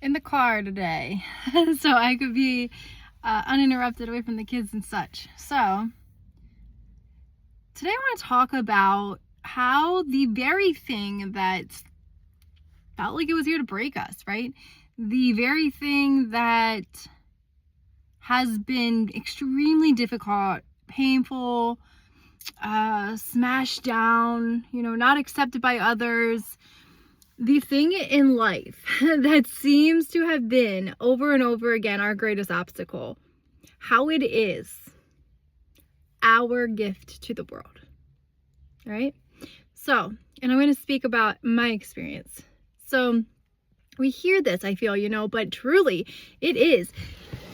in the car today so I could be uninterrupted away from the kids and such. So today I want to talk about how the very thing that felt like it was here to break us, right? The very thing that has been extremely difficult, painful, smashed down, not accepted by others. The thing in life that seems to have been over and over again our greatest obstacle, how it is our gift to the world, right? So, and I'm going to speak about my experience. So we hear this, I feel, but truly it is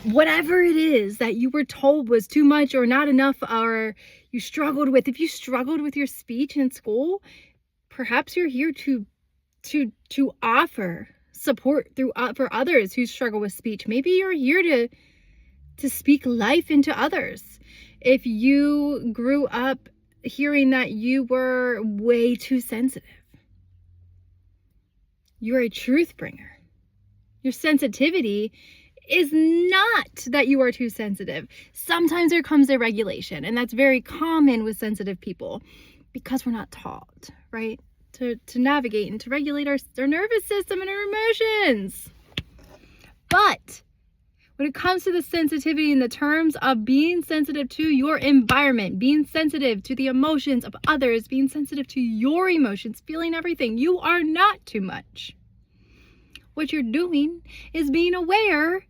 whatever it is that you were told was too much or not enough, or you struggled with. If you struggled with your speech in school, perhaps you're here to offer support for others who struggle with speech. Maybe you're here to speak life into others. If you grew up hearing that you were way too sensitive, you're a truth bringer. Your sensitivity is not that you are too sensitive. Sometimes there comes a regulation, and that's very common with sensitive people because we're not taught, right? To navigate and to regulate our nervous system and our emotions. But when it comes to the sensitivity in the terms of being sensitive to your environment, being sensitive to the emotions of others, being sensitive to your emotions, feeling everything, you are not too much. What you're doing is being aware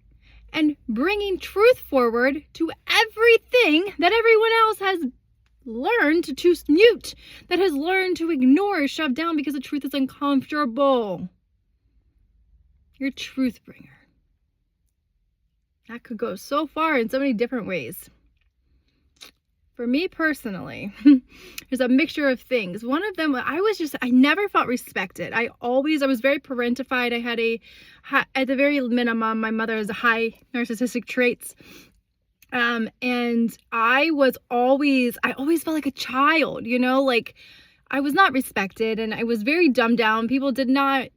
and bringing truth forward to everything that everyone else has learned to mute, that has learned to ignore, shove down because the truth is uncomfortable. You're a truth bringer. That could go so far in so many different ways. For me personally, there's a mixture of things. One of them, I never felt respected. I was very parentified. I had at the very minimum, my mother has high narcissistic traits. And I always felt like a child, like I was not respected and I was very dumbed down. People did not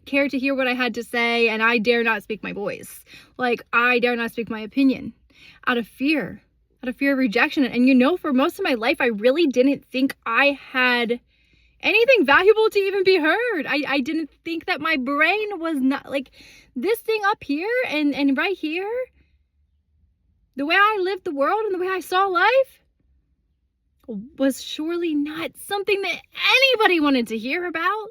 care to hear what I had to say, and I dare not speak my voice. Like, I dare not speak my opinion out of fear of rejection. And for most of my life, I really didn't think I had anything valuable to even be heard. I didn't think that my brain was not like this thing up here and right here. The way I lived the world and the way I saw life was surely not something that anybody wanted to hear about.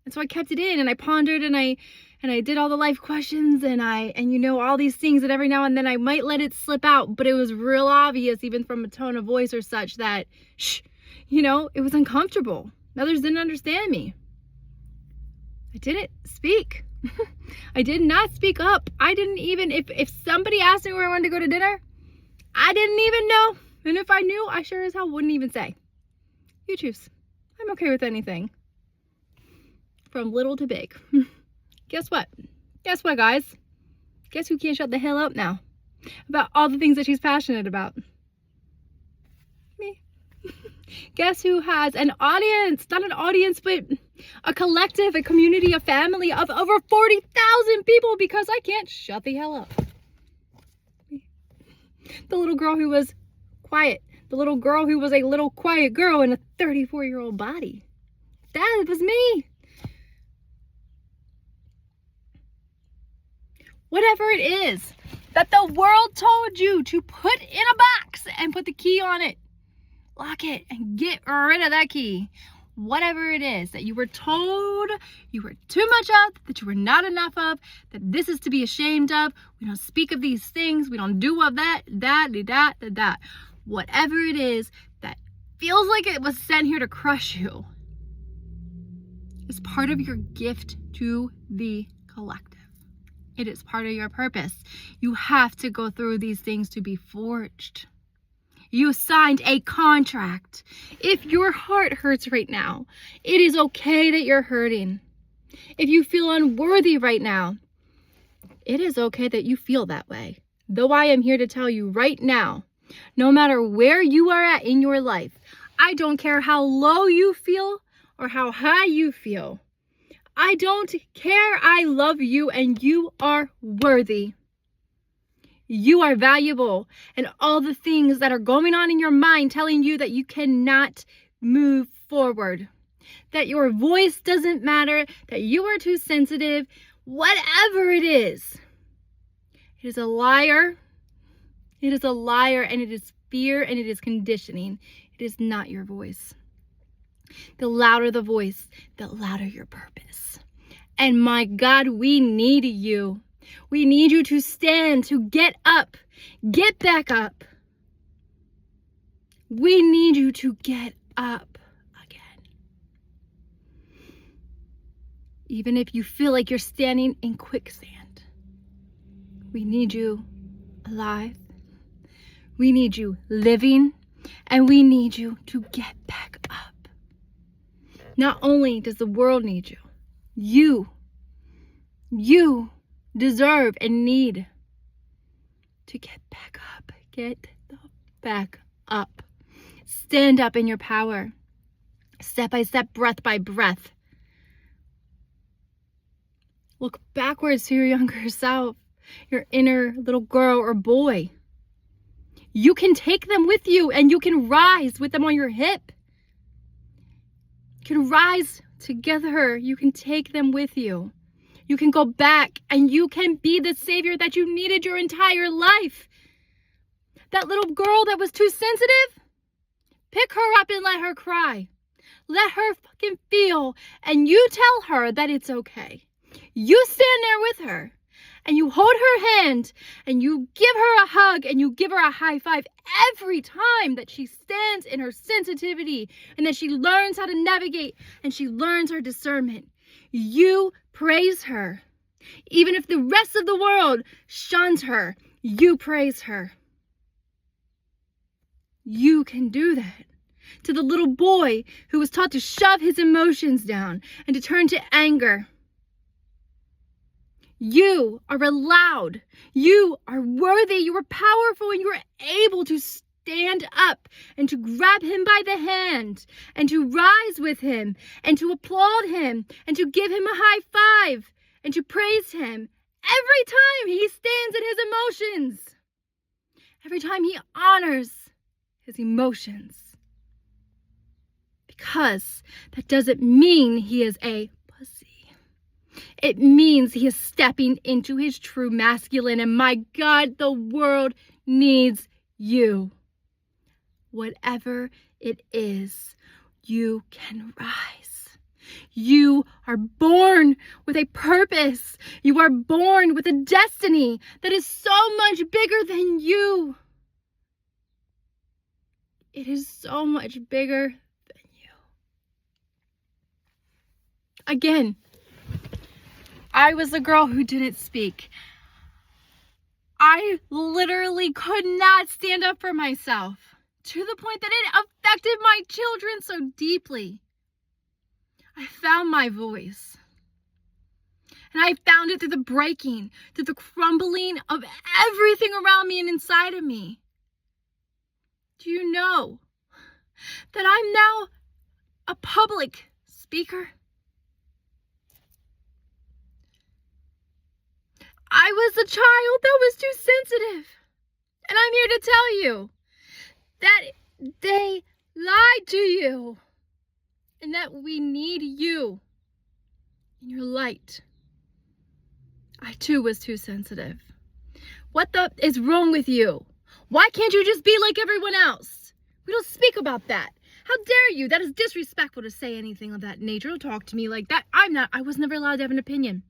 And so I kept it in, and I pondered, and I did all the life questions, and all these things that every now and then I might let it slip out, but it was real obvious, even from a tone of voice or such, that it was uncomfortable. Others didn't understand me. I didn't speak. I did not speak up. I didn't even, if somebody asked me where I wanted to go to dinner, I didn't even know. And if I knew, I sure as hell wouldn't even say. You choose. I'm okay with anything. From little to big. Guess what? Guess what, guys? Guess who can't shut the hell up now about all the things that she's passionate about? Me. Guess who has an audience? Not an audience, but a collective, a community, a family of over 40,000 people because I can't shut the hell up. Me. The little girl who was quiet. The little girl who was a little quiet girl in a 34-year-old body. That was me. Whatever it is that the world told you to put in a box and put the key on it, lock it and get rid of that key. Whatever it is that you were told you were too much of, that you were not enough of, that this is to be ashamed of, we don't speak of these things, we don't do of that. Whatever it is that feels like it was sent here to crush you is part of your gift to the collective. It is part of your purpose. You have to go through these things to be forged. You signed a contract. If your heart hurts right now, it is okay that you're hurting. If you feel unworthy right now, it is okay that you feel that way. Though I am here to tell you right now, no matter where you are at in your life, I don't care how low you feel or how high you feel. I don't care. I love you and you are worthy. You are valuable. And all the things that are going on in your mind telling you that you cannot move forward, that your voice doesn't matter, that you are too sensitive, whatever it is a liar. It is a liar, and it is fear, and it is conditioning. It is not your voice. The louder the voice, the louder your purpose. And my God, we need you. We need you to stand, to get up, get back up. We need you to get up again. Even if you feel like you're standing in quicksand, we need you alive. We need you living, and we need you to get back up. Not only does the world need you deserve and need to get back up. Get the back up. Stand up in your power. Step by step, breath by breath. Look backwards to your younger self, your inner little girl or boy. You can take them with you, and you can rise with them on your hip. You can rise together. You can take them with you. You can go back, and you can be the savior that you needed your entire life. That little girl that was too sensitive, pick her up and let her cry. Let her fucking feel, and you tell her that it's okay. You stand there with her, and you hold her hand, and you give her a hug, and you give her a high five every time that she stands in her sensitivity, and that she learns how to navigate, and she learns her discernment. You praise her. Even if the rest of the world shuns her, you praise her. You can do that. To the little boy who was taught to shove his emotions down and to turn to anger. You are allowed. You are worthy. You are powerful, and you are able to stand up and to grab him by the hand and to rise with him and to applaud him and to give him a high five and to praise him every time he stands in his emotions. Every time he honors his emotions. Because that doesn't mean he is a pussy. It means he is stepping into his true masculine, and my God, the world needs you. Whatever it is, you can rise. You are born with a purpose. You are born with a destiny that is so much bigger than you. It is so much bigger than you. Again, I was the girl who didn't speak. I literally could not stand up for myself, to the point that it affected my children so deeply. I found my voice. And I found it through the breaking, through the crumbling of everything around me and inside of me. Do you know that I'm now a public speaker? I was a child that was too sensitive. And I'm here to tell you that they lied to you. And that we need you in your light. I too was too sensitive. What the is wrong with you? Why can't you just be like everyone else? We don't speak about that. How dare you? That is disrespectful to say anything of that nature. Don't talk to me like that. I was never allowed to have an opinion.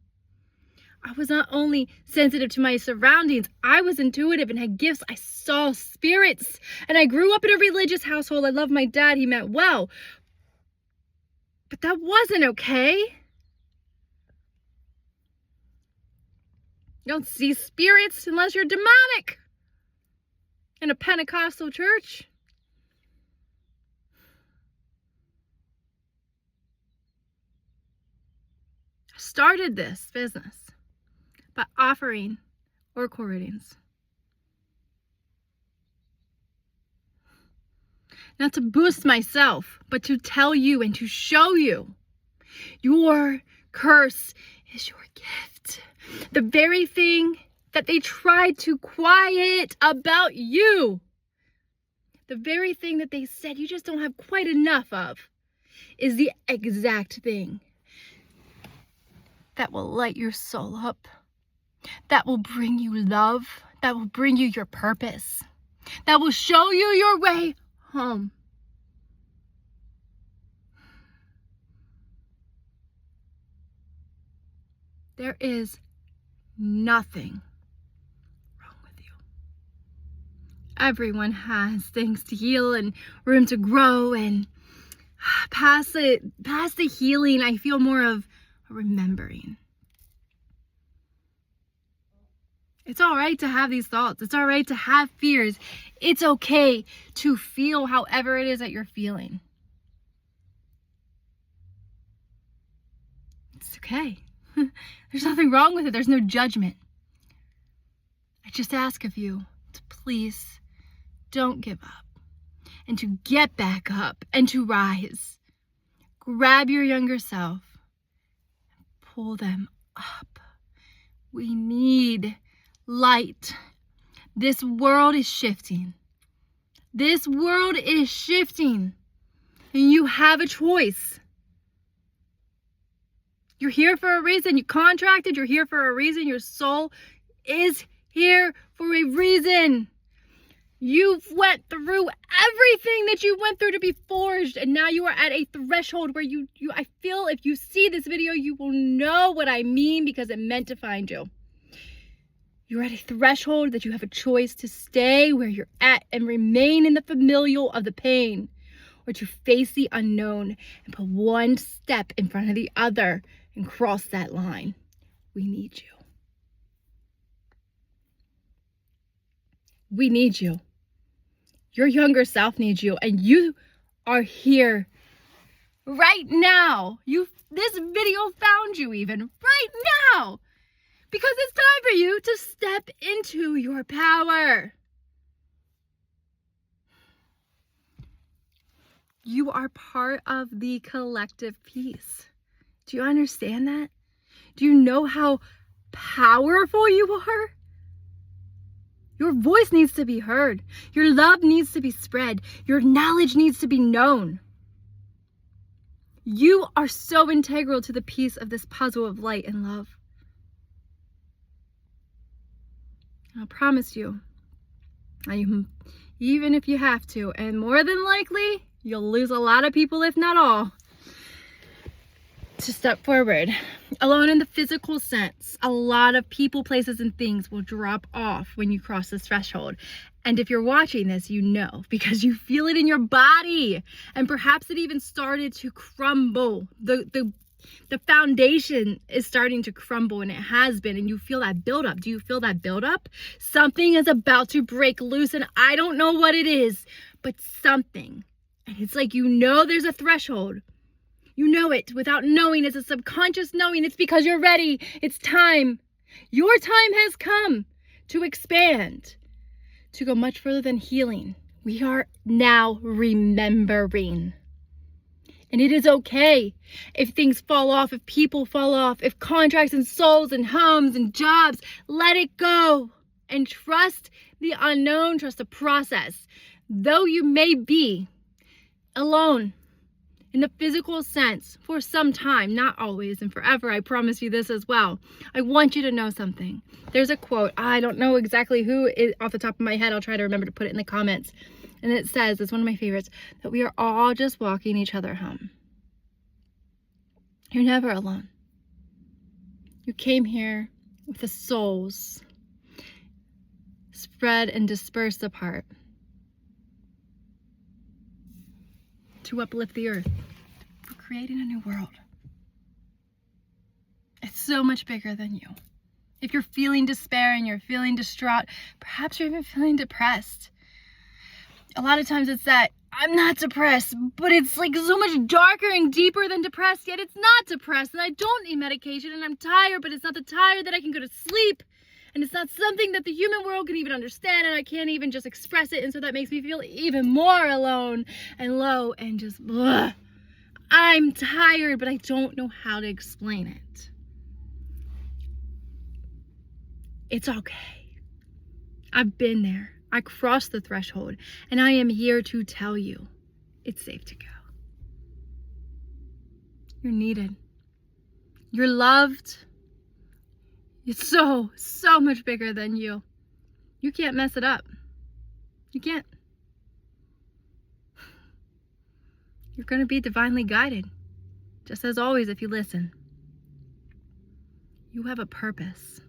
I was not only sensitive to my surroundings, I was intuitive and had gifts. I saw spirits. And I grew up in a religious household. I love my dad. He meant well. But that wasn't okay. You don't see spirits unless you're demonic in a Pentecostal church. I started this business by offering oracle readings. Not to boost myself, but to tell you and to show you your curse is your gift. The very thing that they tried to quiet about you. The very thing that they said you just don't have quite enough of is the exact thing that will light your soul up, that will bring you love, that will bring you your purpose, that will show you your way home. There is nothing wrong with you. Everyone has things to heal and room to grow, and past the healing, I feel more of a remembering. It's all right to have these thoughts. It's all right to have fears. It's okay to feel however it is that you're feeling. It's okay. There's nothing wrong with it. There's no judgment. I just ask of you to please don't give up, and to get back up, and to rise. Grab your younger self and pull them up. We need light. This world is shifting. This world is shifting. And you have a choice. You're here for a reason. You contracted. You're here for a reason. Your soul is here for a reason. You've went through everything that you went through to be forged, and now you are at a threshold where I feel if you see this video, you will know what I mean, because it meant to find you. You're at a threshold that you have a choice to stay where you're at and remain in the familial of the pain, or to face the unknown and put one step in front of the other and cross that line. We need you. We need you. Your younger self needs you, and you are here right now. This video found you even right now, because it's time for you to step into your power. You are part of the collective piece. Do you understand that? Do you know how powerful you are? Your voice needs to be heard. Your love needs to be spread. Your knowledge needs to be known. You are so integral to the piece of this puzzle of light and love. I promise you, even if you have to, and more than likely, you'll lose a lot of people, if not all, to step forward. Alone in the physical sense, a lot of people, places, and things will drop off when you cross this threshold. And if you're watching this, you know, because you feel it in your body. And perhaps it even started to crumble. The foundation is starting to crumble, and it has been, and you feel that buildup. Do you feel that buildup? Something is about to break loose, and I don't know what it is, but something. And it's like, you know, there's a threshold. You know it without knowing. It's a subconscious knowing. It's because you're ready. It's time. Your time has come to expand, to go much further than healing. We are now remembering. And it is okay if things fall off, if people fall off, if contracts and souls and homes and jobs. Let it go and trust the unknown, trust the process. Though you may be alone in the physical sense for some time, not always and forever, I promise you this as well. I want you to know something. There's a quote, I don't know exactly who it off the top of my head. I'll try to remember to put it in the comments. And it says, it's one of my favorites, that we are all just walking each other home. You're never alone. You came here with the souls spread and dispersed apart to uplift the earth. We're creating a new world. It's so much bigger than you. If you're feeling despair and you're feeling distraught, perhaps you're even feeling depressed. A lot of times it's that I'm not depressed, but it's like so much darker and deeper than depressed, yet it's not depressed, and I don't need medication, and I'm tired, but it's not the tired that I can go to sleep, and it's not something that the human world can even understand, and I can't even just express it, and so that makes me feel even more alone and low and just blah. I'm tired, but I don't know how to explain it. It's okay. I've been there. I crossed the threshold, and I am here to tell you it's safe to go. You're needed. You're loved. It's so much bigger than you. You can't mess it up. You can't. You're going to be divinely guided, just as always if you listen. You have a purpose.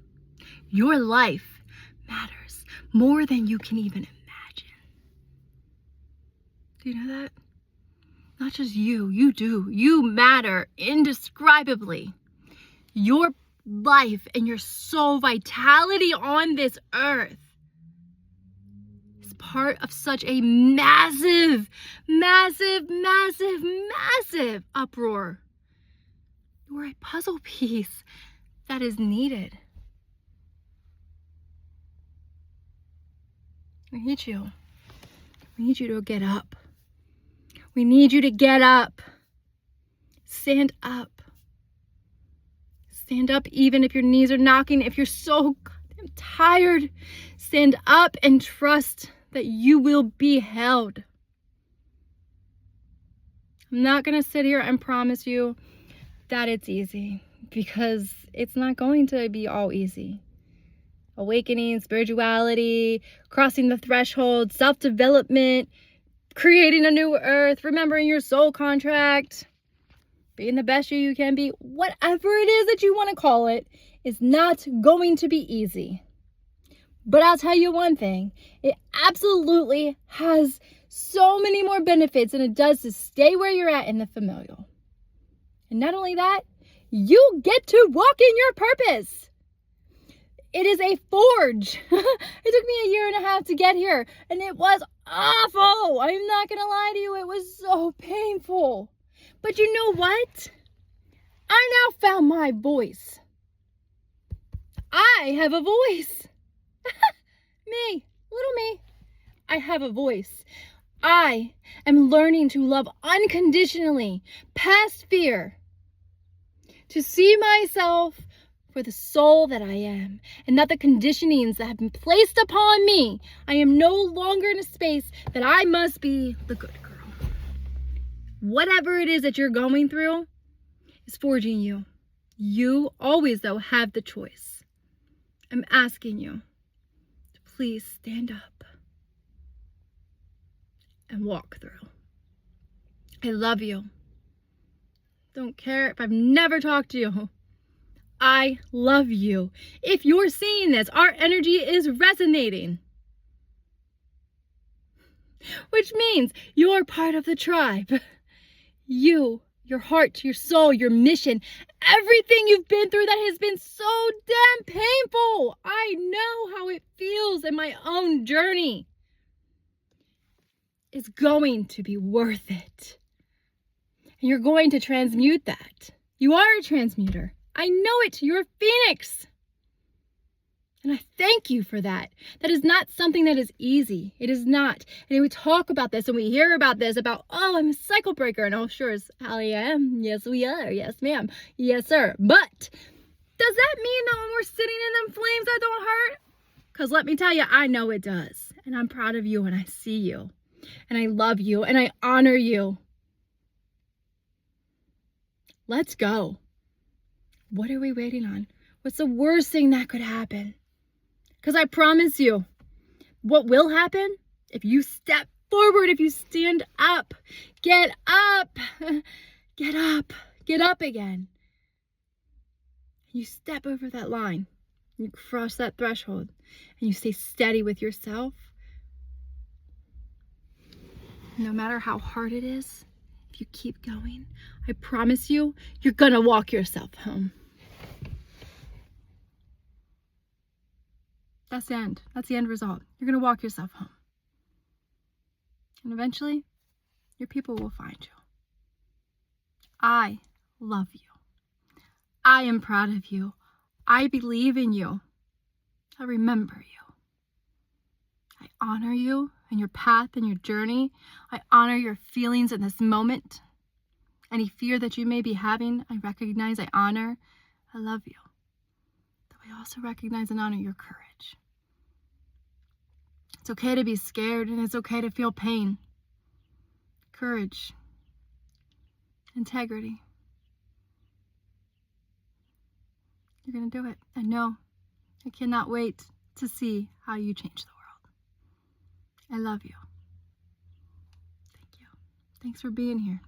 Your life matters more than you can even imagine. Do you know that? Not just you, you do. You matter indescribably. Your life and your soul vitality on this earth is part of such a massive uproar. You're a puzzle piece that is needed. We need you. We need you to get up. We need you to get up. Stand up. Stand up even if your knees are knocking. If you're so goddamn tired, stand up and trust that you will be held. I'm not going to sit here and promise you that it's easy, because it's not going to be all easy. Awakening, spirituality, crossing the threshold, self-development, creating a new earth, remembering your soul contract, being the best you can be, whatever it is that you want to call it, is not going to be easy. But I'll tell you one thing, it absolutely has so many more benefits than it does to stay where you're at in the familial. And not only that, you get to walk in your purpose. It is a forge. It took me 1.5 years to get here, and it was awful. I'm not going to lie to you. It was so painful. But you know what? I now found my voice. I have a voice. Me, little me. I have a voice. I am learning to love unconditionally, past fear, to see myself for the soul that I am, and not the conditionings that have been placed upon me. I am no longer in a space that I must be the good girl. Whatever it is that you're going through is forging you. You always, though, have the choice. I'm asking you to please stand up and walk through. I love you. Don't care if I've never talked to you. I love you. If you're seeing this, our energy is resonating. Which means you're part of the tribe. You, your heart, your soul, your mission, everything you've been through that has been so damn painful. I know how it feels in my own journey. It's going to be worth it. And you're going to transmute that. You are a transmuter. I know it. You're a phoenix. And I thank you for that. That is not something that is easy. It is not. And we talk about this and we hear about this, about, oh, I'm a cycle breaker. And oh, sure as hell I am. Yes, we are. Yes, ma'am. Yes, sir. But does that mean that when we're sitting in them flames that don't hurt? Because let me tell you, I know it does. And I'm proud of you and I see you. And I love you and I honor you. Let's go. What are we waiting on? What's the worst thing that could happen? Because I promise you, what will happen if you step forward, if you stand up, get up, get up again. You step over that line, you cross that threshold, and you stay steady with yourself. No matter how hard it is, if you keep going, I promise you, you're gonna walk yourself home. That's the end. That's the end result. You're going to walk yourself home. And eventually, your people will find you. I love you. I am proud of you. I believe in you. I remember you. I honor you and your path and your journey. I honor your feelings in this moment. any fear that you may be having, I recognize, I honor, I love you. Though I also recognize and honor your courage. It's okay to be scared, and it's okay to feel pain. Courage. Integrity. You're going to do it. I know. I cannot wait to see how you change the world. I love you. Thank you. Thanks for being here.